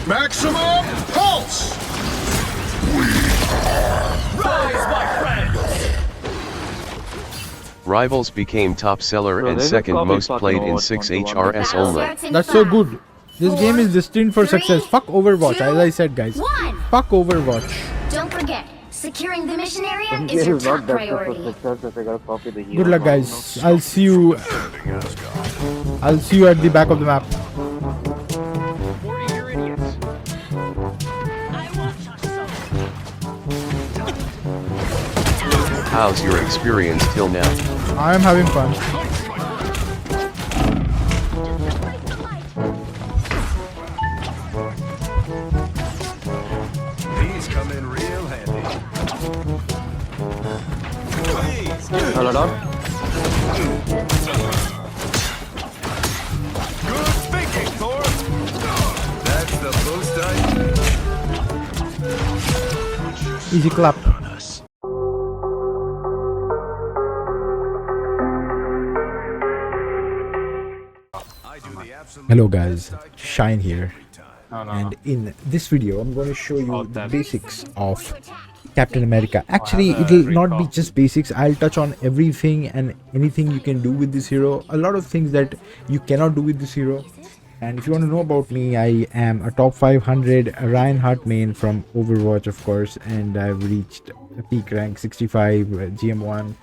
Maximum pulse! Rise, my friends! Rivals became top seller and second most played in 6 HRS only. That's so good. This game is destined for success. Fuck Overwatch, as I said, guys. Fuck Overwatch. Don't forget, securing the mission area is your top priority. Good luck, guys. I'll see you at the back of the map. How's your experience till now? I am having fun. These come in real handy. Hello, dog. Good thinking, Thor! That's the boost I... Easy clap. Hello guys, Shine here, and in this video I'm going to show you the basics of Captain America. Actually, it'll not be just basics. I'll touch on everything and anything you can do with this hero, a lot of things that you cannot do with this hero. And if you want to know about me, I am a top 500 Reinhardt main from Overwatch, of course, and I've reached a peak rank 65 GM1.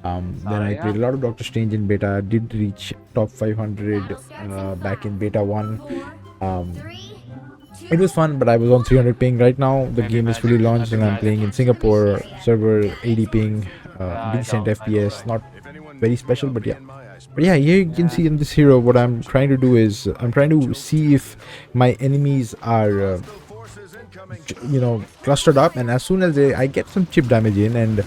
Then I played a lot of Doctor Strange in beta. Did reach top 500 back in beta 1. It was fun, but I was on 300 ping. Right now the game is fully launched and I'm playing in Singapore, server 80 ping, decent FPS, not very special, but yeah. But yeah, here you can see in this hero what I'm trying to do is I'm trying to see if my enemies are clustered up, and as soon as I get some chip damage in, and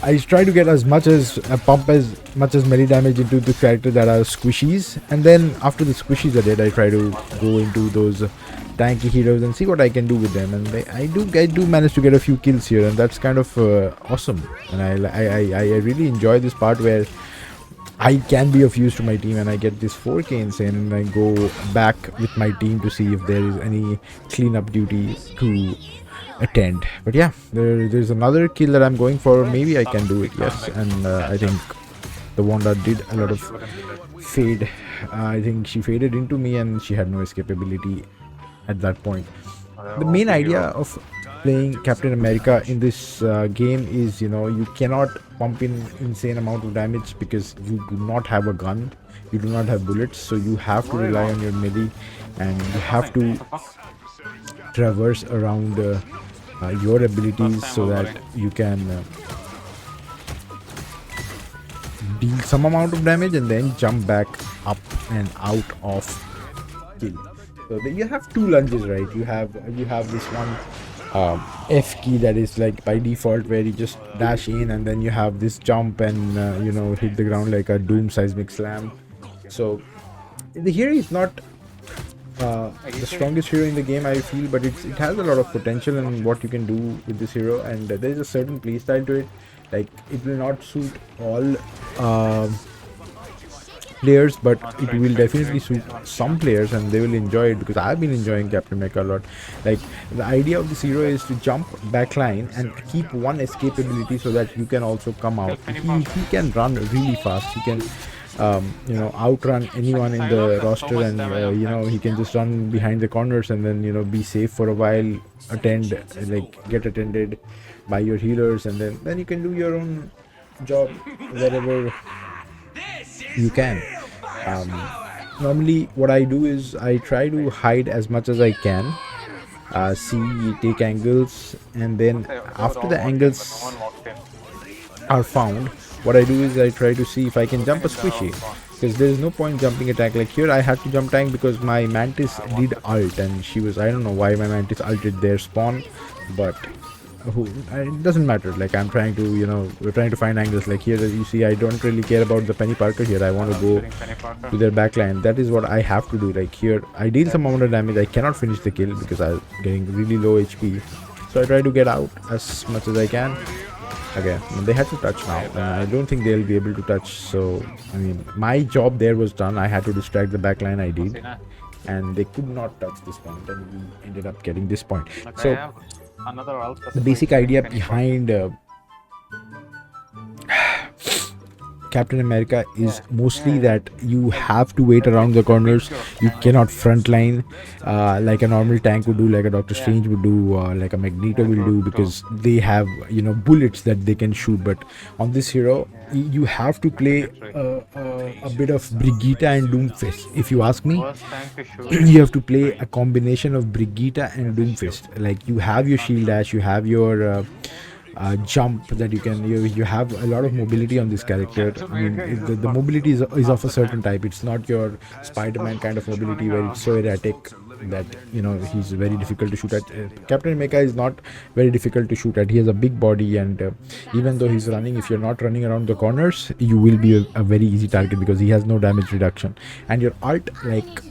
I try to get as much as pump as much as melee damage into the characters that are squishies, and then after the squishies are dead, I try to go into those tanky heroes and see what I can do with them. And I do manage to get a few kills here, and that's kind of awesome. And I really enjoy this part where I can be of use to my team, and I get this 4k insane, and I go back with my team to see if there is any cleanup duty to attend. But yeah, there's another kill that I'm going for. Maybe I can do it, yes. And I think the Wanda did a lot of fade. I think she faded into me and she had no escapability at that point. The main idea of playing Captain America in this game is, you cannot pump in insane amount of damage because you do not have a gun, you do not have bullets, so you have to rely on your melee, and you have to traverse around your abilities so that you can deal some amount of damage and then jump back up and out of kill. So you have two lunges, right? You have this one F key that is like by default where you just dash in, and then you have this jump and hit the ground like a Doom seismic slam. So the hero is not the strongest hero in the game, I feel, but it has a lot of potential in what you can do with this hero, and there is a certain playstyle to it. Like, it will not suit all players, but it will definitely suit some players and they will enjoy it, because I've been enjoying Captain America a lot. Like, the idea of this hero is to jump backline and keep one escapability so that you can also come out. He can run really fast. He can outrun anyone in the roster, and he can just run behind the corners and then be safe for a while, get attended by your healers, and then you can do your own job wherever you can. Normally what I do is I try to hide as much as I can, take angles, and then after the angles are found, what I do is I try to see if I can jump a squishy, because there is no point jumping a tank. Like here I had to jump tank because my Mantis did ult, and I don't know why my Mantis ulted their spawn, but it doesn't matter. Like, I'm trying to we're trying to find angles. Like here you see I don't really care about the Penny Parker here. I want to go to their backline. That is what I have to do. Like here I deal some amount of damage. I cannot finish the kill because I'm getting really low HP, so I try to get out as much as I can. Okay, they had to touch now, and I don't think they'll be able to touch, so I mean my job there was done. I had to distract the backline. I did, and they could not touch this point, and we ended up getting this point. But I So have another ult. the basic idea behind Captain America is mostly that you have to wait around the corners. You cannot frontline like a normal tank would do, like a Doctor Strange would do, like a Magneto will do, because they have, you know, bullets that they can shoot. But on this hero, you have to play a bit of Brigitte and Doomfist. If you ask me, Worst tank to shoot. you have to play a combination of Brigitte and Doomfist. Like, you have your shield dash, you have your jump that you can, you have a lot of mobility on this character. I mean, the mobility is of a certain type. It's not your Spider-Man kind of mobility where it's so erratic that, you know, he's very difficult to shoot at. Captain America is not very difficult to shoot at. He has a big body, and even though he's running, if you're not running around the corners, you will be a very easy target because he has no damage reduction. And your ult, like,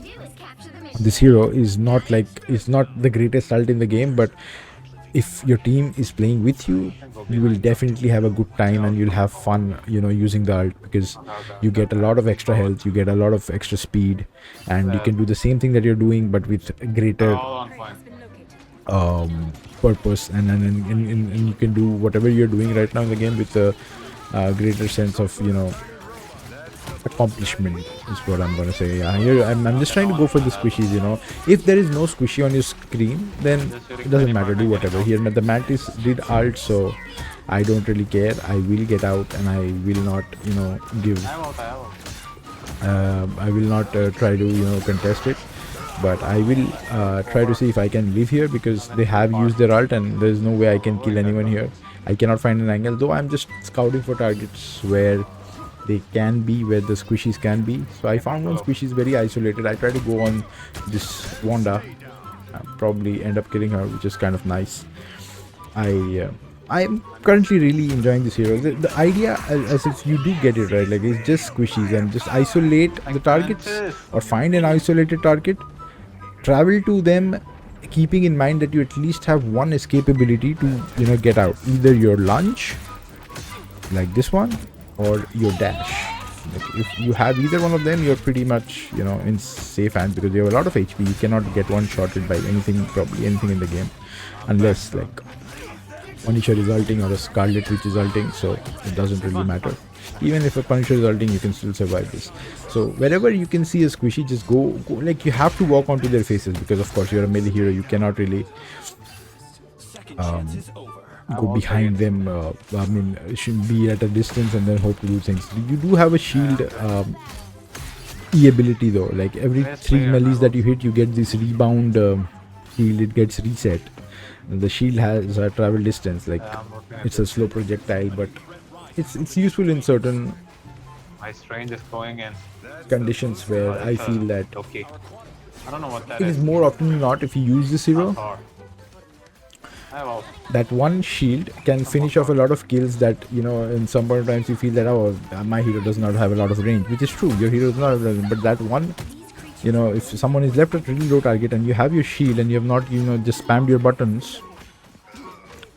this hero is not the greatest ult in the game, but if your team is playing with you, you will definitely have a good time and you'll have fun, you know, using the ult, because you get a lot of extra health, you get a lot of extra speed, and you can do the same thing that you're doing but with greater All on point. purpose, and you can do whatever you're doing right now in the game with a greater sense of, you know, accomplishment is what I'm gonna say. Yeah, here I'm just trying to go for the squishies, you know. If there is no squishy on your screen, then it doesn't matter, do whatever. Here the Mantis did ult, so I don't really care. I will get out and I will not, you know, give I have ult. I will not try to, you know, contest it, but I will try to see if I can live here, because they have used their ult and there's no way I can kill anyone here. I cannot find an angle, though I'm just scouting for targets where they can be, where the squishies can be. So I found one squishy is very isolated. I try to go on this Wanda, probably end up killing her, which is kind of nice. I'm currently really enjoying this hero. The idea, as if you do get it right, like, it's just squishies and just isolate the targets, or find an isolated target, travel to them, keeping in mind that you at least have one escapability to, you know, get out. Either your lunge, like this one, or your dash. Like, if you have either one of them, you're pretty much, you know, in safe hands, because you have a lot of HP. You cannot get one-shotted by anything, probably anything in the game, unless like Punisher is ulting or a Scarlet Witch is ulting, so it doesn't really matter. Even if a Punisher is ulting, you can still survive this. So wherever you can see a squishy, just go, like, you have to walk onto their faces, because of course you're a melee hero. You cannot really go behind them. I mean, it should be at a distance and then hope to do things. You do have a shield E ability though. Like, every 3 melees that you hit, you get this rebound shield. It gets reset. And the shield has a travel distance. Like, it's a slow projectile, but it's useful in certain My strange is going in. conditions where I feel that Okay. I don't know what that it is. is more often than not, if you use this hero, Thor. I have ult. that one shield can finish off a lot of kills that, you know, in some point of times you feel that, oh, my hero does not have a lot of range, which is true. Your hero does not have range, but that one, you know, if someone is left at really low target and you have your shield and you have not, you know, just spammed your buttons,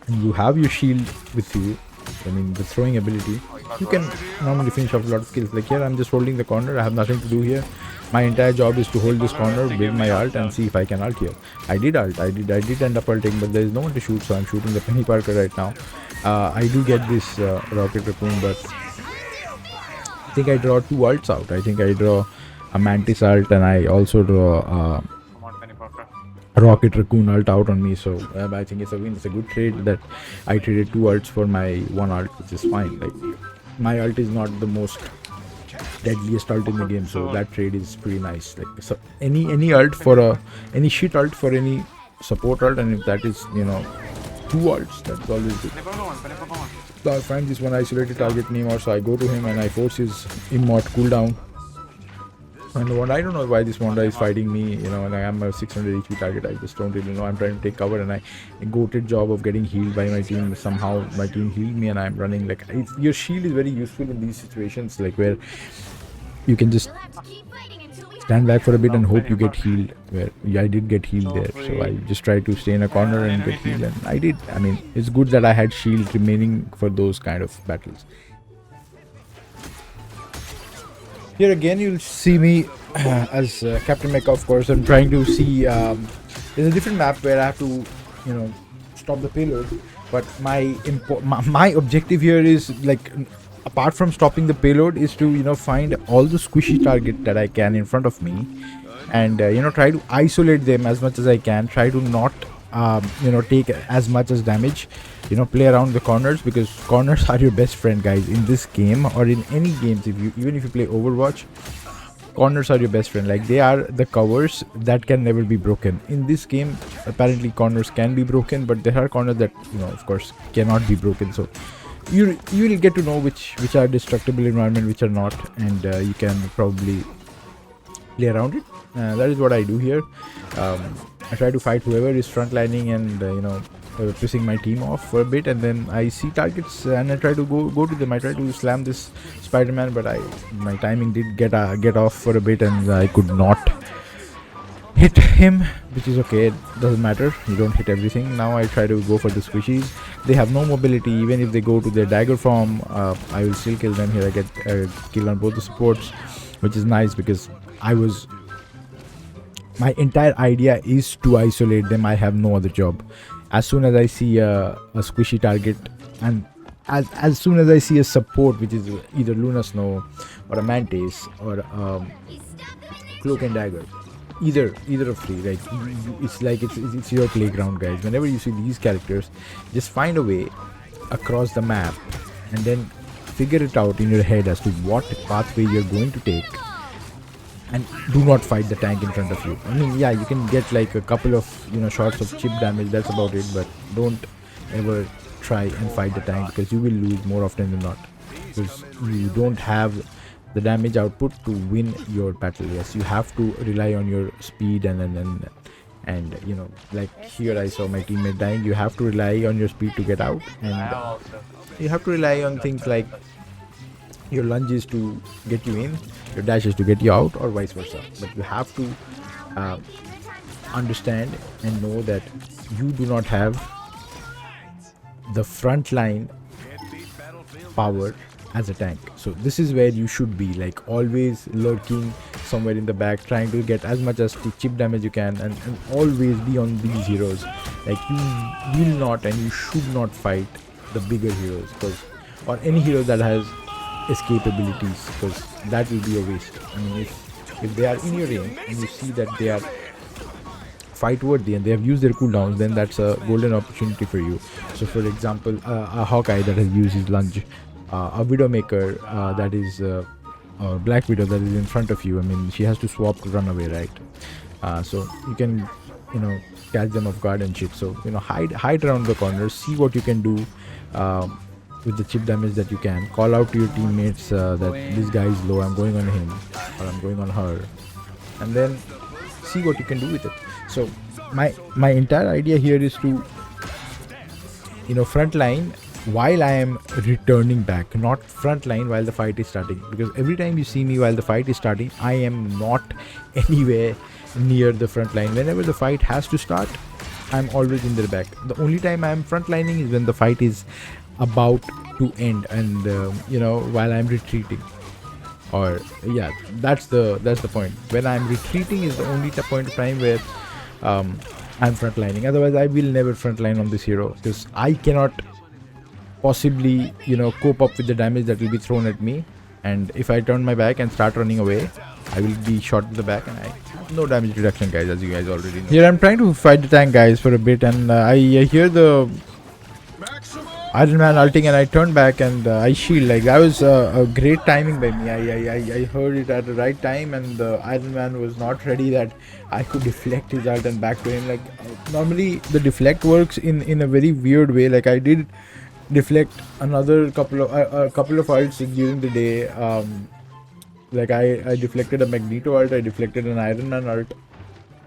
and you have your shield with you, I mean, the throwing ability, you can normally finish off a lot of kills. Like, here I'm just holding the corner. I have nothing to do here. My entire job is to hold this corner, build my ult, and see if I can ult here. I did ult. I did end up ulting, but there is no one to shoot, so I'm shooting the Penny Parker right now. I do get this Rocket Raccoon, but I think I draw 2 ults out. I think I draw a Mantis ult, and I also draw Come on, Penny Parker. Rocket Raccoon ult out on me. So I think it's a win. It's a good trade that I traded 2 ults for my 1 ult, which is fine. Like, my ult is not the most deadliest ult in the game, so that trade is pretty nice. Like, so any ult for any shit ult for any support ult, and if that is, you know, 2 ults, that's always good. Penny Parker one. Penny Parker one. So I find this one isolated target name, or so I go to him and I force his immort cooldown. And what, I don't know why this Wanda is fighting me, you know, and I am a 600 HP target. I just don't really know. I'm trying to take cover, and I goated job of getting healed by my team. Somehow my team healed me, and I'm running. Like, your shield is very useful in these situations, like, where you can just stand back for a bit and hope you get healed. Where I did get healed there, so I just tried to stay in a corner and get healed, and I did. I mean, it's good that I had shield remaining for those kind of battles. Here again, you'll see me as Captain Mecha, of course. I'm trying to see. There's a different map where I have to, stop the payload. But my objective here is like, apart from stopping the payload, is to find all the squishy target that I can in front of me, and try to isolate them as much as I can. Try to not take as much as damage. Play around the corners, because corners are your best friend, guys, in this game or in any games. Even if you play Overwatch, corners are your best friend. Like, they are the covers that can never be broken. In this game, apparently corners can be broken, but there are corners that of course cannot be broken. So you will get to know which are destructible environment, which are not, and you can probably play around it. That is what I do here. I try to fight whoever is frontlining and pissing my team off for a bit, and then I see targets and I try to go to them. I try to slam this Spider-Man, but my timing did get off for a bit, and I could not hit him, which is okay. It doesn't matter, you don't hit everything. Now I try to go for the squishies. They have no mobility. Even if they go to their dagger form, I will still kill them. Here I get a kill on both the supports, which is nice, because my entire idea is to isolate them. I have no other job. As soon as I see a squishy target, and as soon as I see a support, which is either Luna Snow or a Mantis or Cloak and Dagger, either of three, like, it's your playground, guys. Whenever you see these characters, just find a way across the map and then figure it out in your head as to what pathway you're going to take, and do not fight the tank in front of you. I mean, yeah, you can get like a couple of shots of chip damage, that's about it, but don't ever try and fight the tank, because you will lose more often than not, because you don't have the damage output to win your battle. Yes, you have to rely on your speed, and like here I saw my teammate dying. You have to rely on your speed to get out, and you have to rely on things like your lunges to get you in, your dashes to get you out, or vice versa. But you have to understand and know that you do not have the front line power as a tank. So this is where you should be, like, always lurking somewhere in the back, trying to get as much as the chip damage you can, and always be on these heroes. Like, you will not and you should not fight the bigger heroes, or any hero that has escape abilities, because that will be a waste. I mean, if they are in your range and you see that they are fight worthy and they have used their cooldowns, then that's a golden opportunity for you. So for example, a Hawkeye that has used his lunge, a Widowmaker that is Black Widow that is in front of you. I mean, she has to swap to run away, right? So you can catch them off guard and shit. So hide around the corners, see what you can do with the chip damage that you can. Call out to your teammates that this guy is low, I'm going on him or I'm going on her, and then see what you can do with it. So my entire idea here is to frontline while I am returning back, not frontline while the fight is starting, because every time you see me while the fight is starting, I am not anywhere near the front line. Whenever the fight has to start, I'm always in the back. The only time I'm frontlining is when the fight is about to end, and while I'm retreating, or yeah, that's the point. When I'm retreating is the only point of time where I'm frontlining. Otherwise I will never frontline on this hero, because I cannot possibly cope up with the damage that will be thrown at me, and if I turn my back and start running away, I will be shot in the back, and I have no damage reduction, guys, as you guys already know. Here I'm trying to fight the tank, guys, for a bit, and I hear the Iron Man ulting, and I turn back and I shield. Like, that was a great timing by me. I heard it at the right time, and the Iron Man was not ready that I could deflect his ult and back to him. Like, normally the deflect works in a very weird way. Like, I did deflect another couple of ults during the day. Like, I deflected a Magneto ult, I deflected an Iron Man ult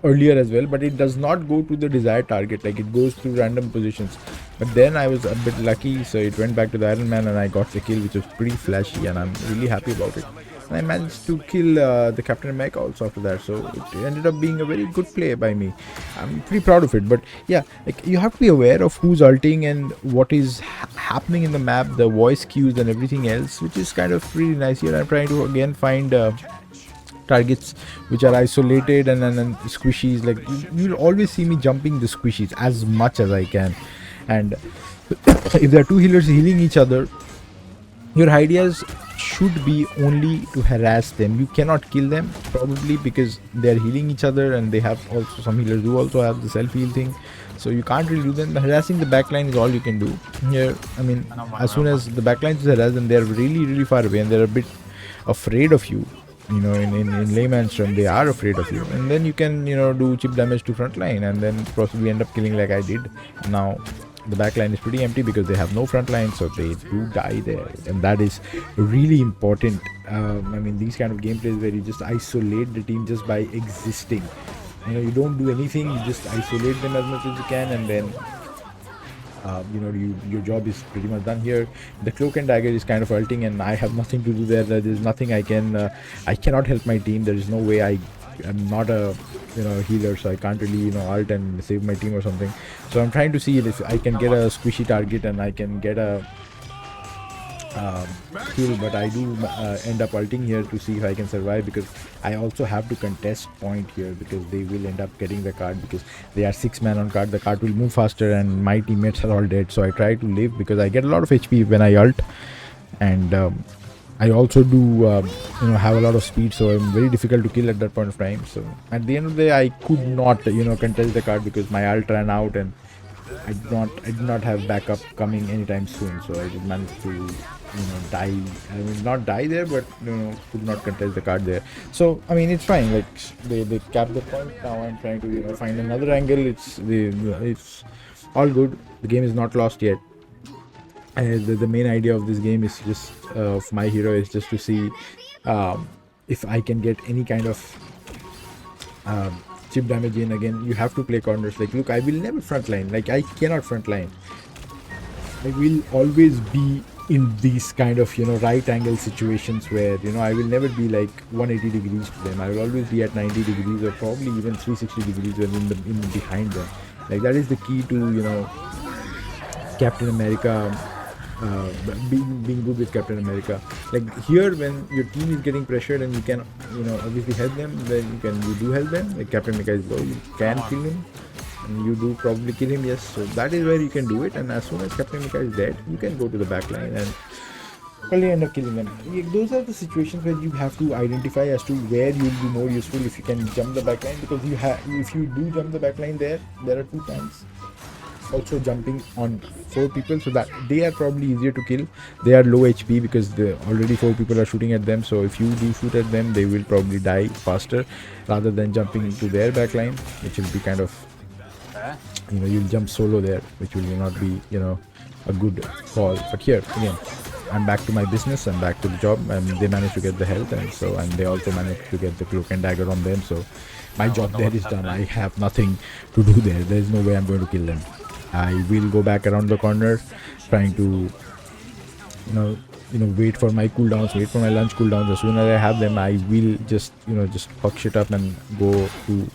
earlier as well, but it does not go to the desired target. Like, it goes through random positions. But then I was a bit lucky, so it went back to the Iron Man and I got the kill, which was pretty flashy, and I'm really happy about it. and I managed to kill the Captain America also after that. So it ended up being a very good play by me. I'm pretty proud of it. But yeah, like you have to be aware of who's ulting and what is happening in the map, the voice cues and everything else, which is kind of really nice. Here I'm trying to again find targets which are isolated and squishies. Like you'll always see me jumping the squishies as much as I can, and if there are two healers healing each other, your ideas should be only to harass them. You cannot kill them, probably because they're healing each other, and they have also, some healers do also have the self heal thing, so you can't really do them. Harassing the backline is all you can do here. I mean, as soon as the backline is harassed and they're really far away and they're a bit afraid of you, you know, in layman's term, they are afraid of you, and then you can, you know, do chip damage to front line and then possibly end up killing like I did. Now the back line is pretty empty because they have no front line, so they do die there, and that is really important. I mean, these kind of gameplays where you just isolate the team just by existing, you know, you don't do anything, you just isolate them as much as you can, and then you know, your job is pretty much done. Here the cloak and dagger is kind of ulting and I have nothing to do there. There's nothing I cannot help my team. There is no way. I'm not a, you know, healer, so I can't really, you know, ult and save my team or something. So I'm trying to see if I can get a squishy target and I can get a kill, but I do end up ulting here to see if I can survive, because I also have to contest point here because they will end up getting the card, because they are 6 man on card. The card will move faster and my teammates are all dead, so I try to live because I get a lot of HP when I ult, and I also do you know, have a lot of speed, so I'm very difficult to kill at that point of time. So at the end of the day I could not, you know, contest the card because my ult ran out and I did not have backup coming anytime soon, so I just managed to, you know, die. I mean, not die there, but, you know, could not contest the card there. So I mean, it's fine. Like they capped the point. Now I'm trying to, you know, find another angle. It's all good. The game is not lost yet. The main idea of this game is just of my hero is just to see if I can get any kind of chip damage in. Again, you have to play corners. Like, look, I will never frontline. Like, I cannot frontline. I will always be in these kind of, you know, right angle situations where, you know, I will never be like 180 degrees to them. I will always be at 90 degrees or probably even 360 degrees when in behind them. Like, that is the key to, you know, Captain America, being good with Captain America. Like here, when your team is getting pressured and you can, you know, obviously help them, then you do help them. Like Captain America is low, you can kill him, and you do probably kill him. Yes, so that is where you can do it. And as soon as Captain America is dead, you can go to the back line and probably end up killing them. Those are the situations where you have to identify as to where you will be more useful if you can jump the back line, because if you do jump the back line there are 2 times also jumping on 4 people, so that they are probably easier to kill. They are low HP because already 4 people are shooting at them, so if you do shoot at them, they will probably die faster rather than jumping into their backline, which will be kind of, you know, you'll jump solo there, which will not be, you know, a good call. But here again, I'm back to my business, I'm back to the job, and they managed to get the health, and they also managed to get the cloak and dagger on them, so my job there is done. I have nothing to do there. There is no way I'm going to kill them. I will go back around the corner, trying to, you know, wait for my cooldowns, wait for my lunch cooldowns. As soon as I have them, I will just, you know, just fuck shit up and go to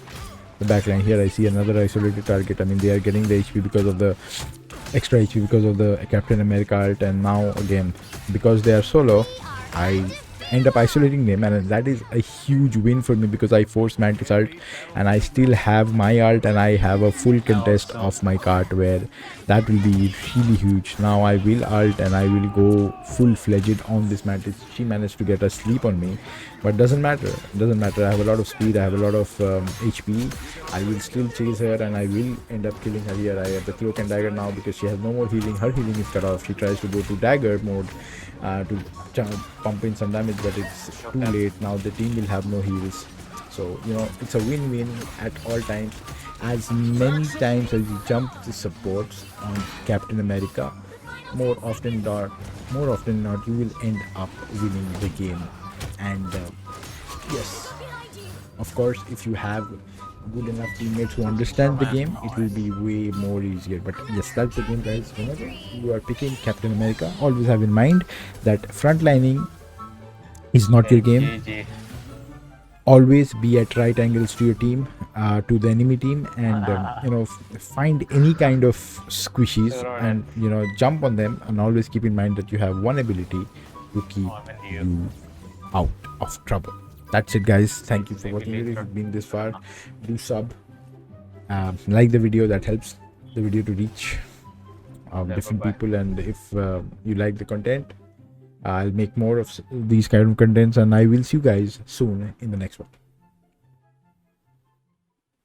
the backline. Here I see another isolated target. I mean, they are getting the HP because of the extra HP because of the Captain America ult, and now again, because they are solo, I end up isolating them, and that is a huge win for me because I forced Mantis ult and I still have my ult, and I have a full contest of my cart, where that will be really huge. Now I will ult and I will go full-fledged on this Mantis. She managed to get a sleep on me, but doesn't matter. I have a lot of speed, I have a lot of HP. I will still chase her and I will end up killing her here. I have the cloak and dagger now because she has no more healing. Her healing is cut off. She tries to go to dagger mode to pump in some damage, but it's too late. Now the team will have no heals, so, you know, it's a win-win at all times. As many times as you jump the supports on Captain America, more often not, you will end up winning the game. And yes, of course, if you have good enough teammates who understand the game, it will be way more easier. But yes, that's the game, guys. Whenever you are picking Captain America, always have in mind that frontlining is not your game. GG. Always be at right angles to your team, to the enemy team, and find any kind of squishies and jump on them, and always keep in mind that you have one ability to keep you out of trouble. That's it, guys. Thank you for watching. If you've been this far, do sub, like the video. That helps the video to reach different people. And if you like the content, I'll make more of these kind of contents, and I will see you guys soon in the next one.